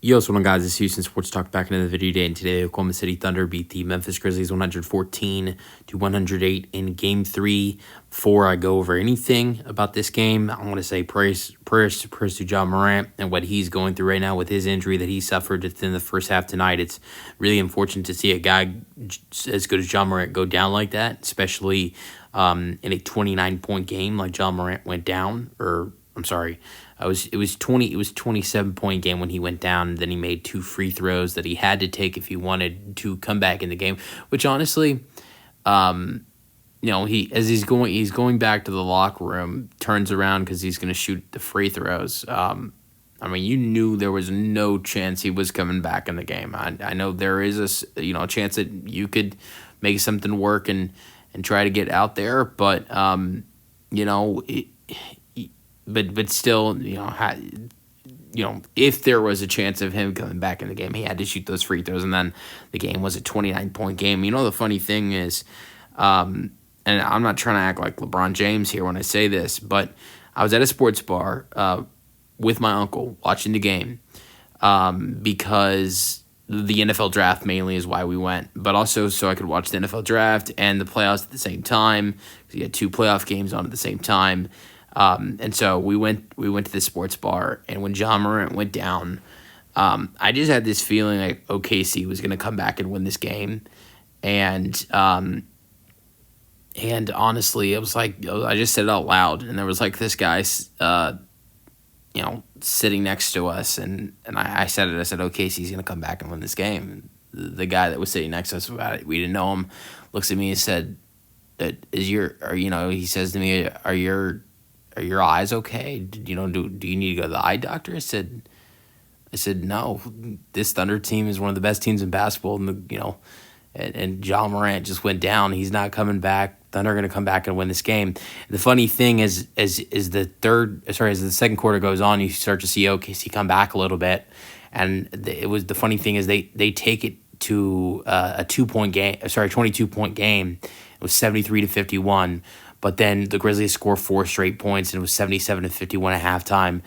Yo, what's going on, guys? It's Houston Sports Talk back into the video today, and today the Oklahoma City Thunder beat the Memphis Grizzlies 114 to 108 in Game 3. Before I go over anything about this game, I want to say prayers to Ja Morant and what he's going through right now with his injury that he suffered in the first half tonight. It's really unfortunate to see a guy as good as Ja Morant go down like that, especially in a 29-point game like Ja Morant went down, or I'm sorry. It was 27-point game when he went down, and then he made 2 free throws that he had to take if he wanted to come back in the game, which honestly, he's going back to the locker room, turns around because he's going to shoot the free throws. You knew there was no chance he was coming back in the game. I know there is a chance that you could make something work and try to get out there, but But still, if there was a chance of him coming back in the game, he had to shoot those free throws, and then the game was a 29-point game. The funny thing is, and I'm not trying to act like LeBron James here when I say this, but I was at a sports bar with my uncle watching the game because the NFL draft mainly is why we went, but also so I could watch the NFL draft and the playoffs at the same time, because you had 2 playoff games on at the same time. And so we went to the sports bar, and when Ja Morant went down, I just had this feeling like OKC was going to come back and win this game. And honestly, it was like, I just said it out loud, and there was like this guy, sitting next to us, and I said OKC's going to come back and win this game. The guy that was sitting next to us, we didn't know him, looks at me and said, he says to me, are your eyes okay? Do you need to go to the eye doctor? I said no. This Thunder team is one of the best teams in basketball, and Ja Morant just went down. He's not coming back. Thunder are going to come back and win this game. The funny thing is as the second quarter goes on, you start to see OKC come back a little bit, and the funny thing is they take it to a 22-point game. It was 73-51. But then the Grizzlies score 4 straight points, and it was 77-51 at halftime.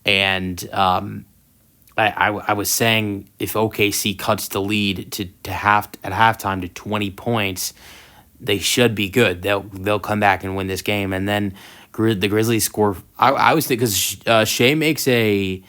And I was saying if OKC cuts the lead at halftime to 20 points, they should be good. They'll come back and win this game. And then the Grizzlies score. I was thinking because Shea makes 2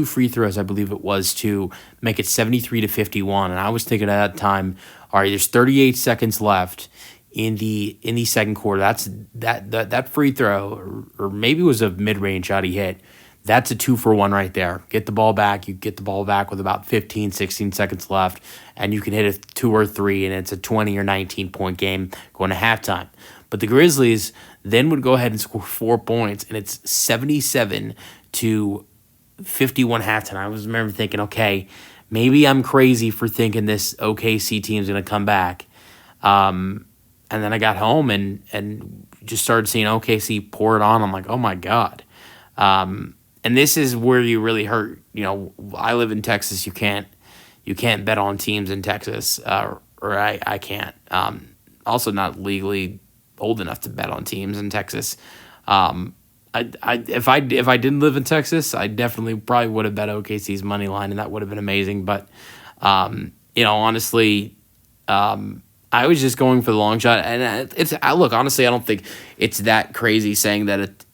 free throws, I believe it was, to make it 73-51. And I was thinking at that time, all right, there's 38 seconds left in the second quarter. That's that free throw, or maybe it was a mid-range shot he hit. That's a 2-for-1 right there. Get the ball back. You get the ball back with about 15, 16 seconds left, and you can hit a 2 or 3, and it's a 20 or 19-point game going to halftime. But the Grizzlies then would go ahead and score 4 points, and it's 77-51 halftime. I remember thinking, okay, maybe I'm crazy for thinking this OKC team's going to come back. And then I got home and just started seeing OKC pour it on. I'm like, oh my God. And this is where you really hurt. I live in Texas. You can't bet on teams in Texas, or I can't. Also not legally old enough to bet on teams in Texas. If I didn't live in Texas, I definitely probably would have bet OKC's money line, and that would have been amazing. But honestly, I was just going for the long shot, and honestly, I don't think it's that crazy saying that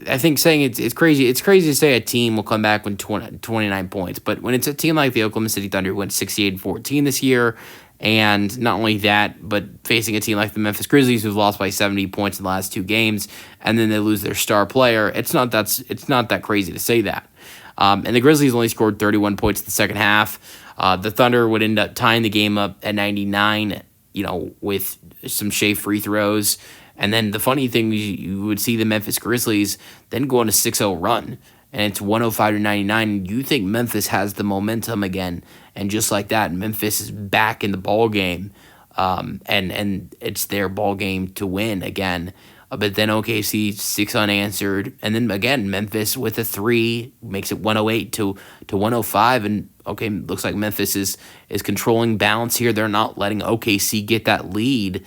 I think saying it's crazy. It's crazy to say a team will come back with 29 points, but when it's a team like the Oklahoma City Thunder who went 68-14 this year, and not only that, but facing a team like the Memphis Grizzlies who've lost by 70 points in the last 2 games, and then they lose their star player, it's not that crazy to say that. And the Grizzlies only scored 31 points in the second half. The Thunder would end up tying the game up at 99. With some Shea free throws. And then the funny thing, you would see the Memphis Grizzlies then go on a 6-0 run, and it's 105-99. You think Memphis has the momentum again, and just like that, Memphis is back in the ball game, and it's their ball game to win again. But then OKC 6 unanswered, and then again Memphis with a 3 makes it 108 to 105, and okay, looks like Memphis is controlling balance here. They're not letting OKC get that lead.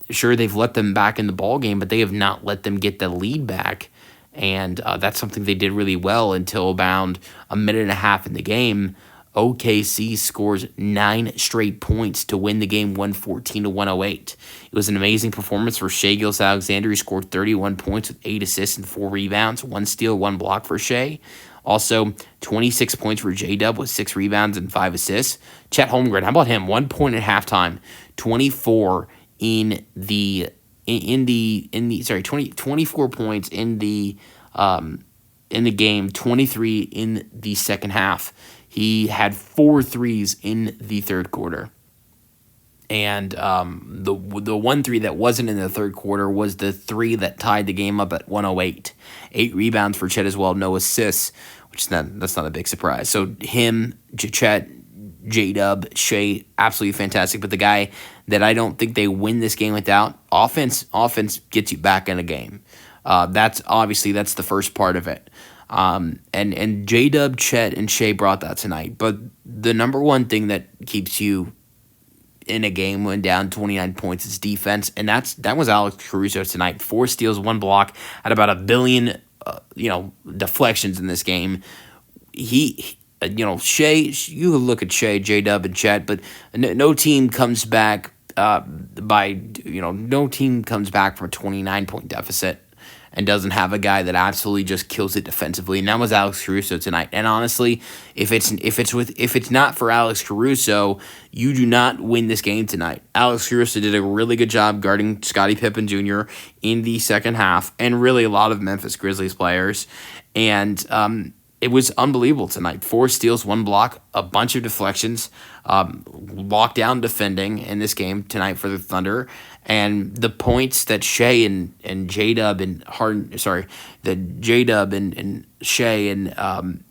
Sure, they've let them back in the ball game, but they have not let them get the lead back. And that's something they did really well until about a minute and a half in the game. OKC scores 9 straight points to win the game 114 to 108. It was an amazing performance for Shai Gilgeous-Alexander. He scored 31 points with 8 assists and 4 rebounds, 1 steal, 1 block for Shai. Also, 26 points for J-Dub with 6 rebounds and 5 assists. Chet Holmgren, how about him? 1 point at halftime, 24 in the 24 points in the game, 23 in the second half. He had 4 threes in the third quarter. And the 1 3 that wasn't in the third quarter was the 3 that tied the game up at 108. 8 rebounds for Chet as well, no assists, that's not a big surprise. So him, Chet, J-Dub, Shai, absolutely fantastic. But the guy that I don't think they win this game without, offense gets you back in a game. That's the first part of it. And J-Dub, Chet, and Shai brought that tonight. But the number one thing that keeps you in a game when down 29 points is defense, and that was Alex Caruso tonight. 4 steals, 1 block, had about 1 billion deflections in this game. Shai, you look at Shai, J-Dub, and Chet, but no team comes back from a 29-point deficit and doesn't have a guy that absolutely just kills it defensively, and that was Alex Caruso tonight. And honestly, if it's not for Alex Caruso, you do not win this game tonight. Alex Caruso did a really good job guarding Scottie Pippen Jr. in the second half, and really a lot of Memphis Grizzlies players, and it was unbelievable tonight. 4 steals, 1 block, a bunch of deflections, lockdown defending in this game tonight for the Thunder. And the points that Shai and J-Dub and J-Dub and Shai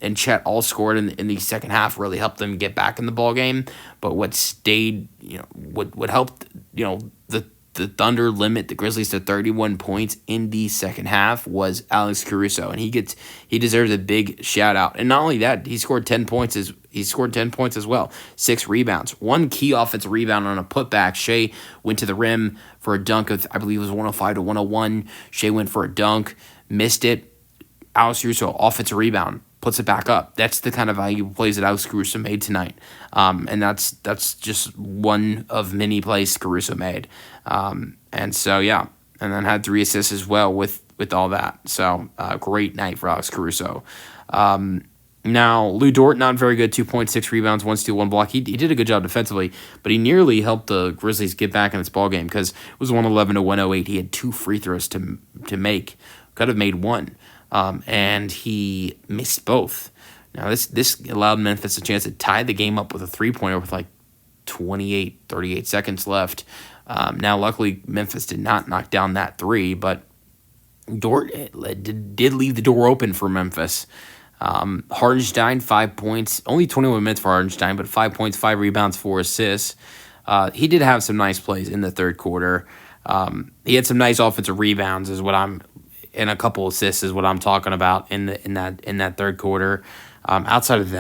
and Chet all scored in the second half really helped them get back in the ball game. But what helped the Thunder limit the Grizzlies to 31 points in the second half was Alex Caruso, and he deserves a big shout out. And not only that, he scored 10 points as well. 6 rebounds, 1 key offensive rebound on a putback. Shai went to the rim for a dunk of, I believe it was 105 to 101. Shai went for a dunk, missed it. Alex Caruso, offensive rebound, puts it back up. That's the kind of valuable plays that Alex Caruso made tonight. And that's just one of many plays Caruso made. And so, yeah, and then had 3 assists as well with all that. So, great night for Alex Caruso. Now, Lou Dort, not very good, 2.6 rebounds, 1 steal, 1 block. He did a good job defensively, but he nearly helped the Grizzlies get back in this ballgame because it was 111 to 108. He had 2 free throws to make. Could have made 1. And he missed both. Now, this allowed Memphis a chance to tie the game up with a 3-pointer with 38 seconds left. Now, luckily, Memphis did not knock down that 3, but Dort did leave the door open for Memphis. Hardenstein, 5 points, only 21 minutes for Hardenstein, but 5 points, 5 rebounds, 4 assists. He did have some nice plays in the third quarter. He had some nice offensive rebounds, and a couple assists is what I'm talking about in that third quarter. Outside of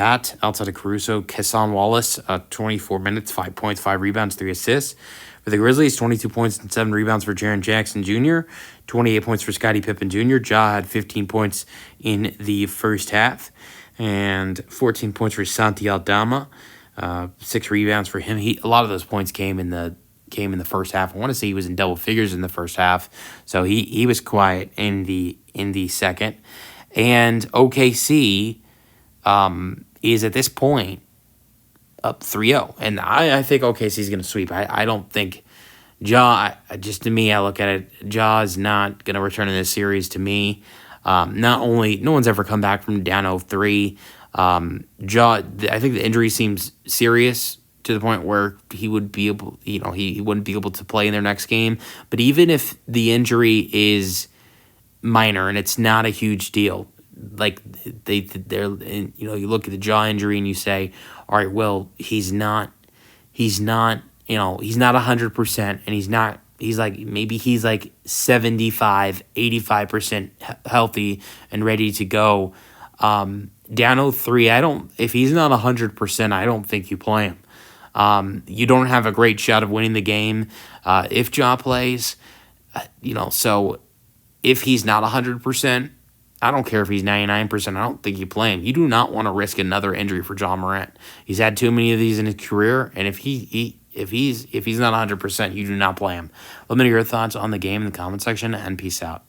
Caruso, Kesson Wallace, 24 minutes, 5 points, 5 rebounds, 3 assists. For the Grizzlies, 22 points and 7 rebounds for Jaren Jackson Jr., 28 points for Scottie Pippen Jr. Ja had 15 points in the first half, and 14 points for Santi Aldama, 6 rebounds for him. A lot of those points came in the first half. I want to say he was in double figures in the first half, so he was quiet in the second. And OKC is at this point up 3-0, and I think OKC is going to sweep. I don't think just to me, I look at it, Ja is not going to return in this series to me. No one's ever come back from down 0-3. I think the injury seems serious to the point where he would be able, he wouldn't be able to play in their next game. But even if the injury is minor and it's not a huge deal, like you look at the jaw injury and you say, all right, well, he's not 100%, and he's like 75, 85% healthy and ready to go. Down 0-3, if he's not 100%, I don't think you play him. You don't have a great shot of winning the game if Ja plays, so if he's not 100%, I don't care if he's 99%. I don't think you play him. You do not want to risk another injury for John Morant. He's had too many of these in his career, and if he's not 100%, you do not play him. Let me know your thoughts on the game in the comment section, and peace out.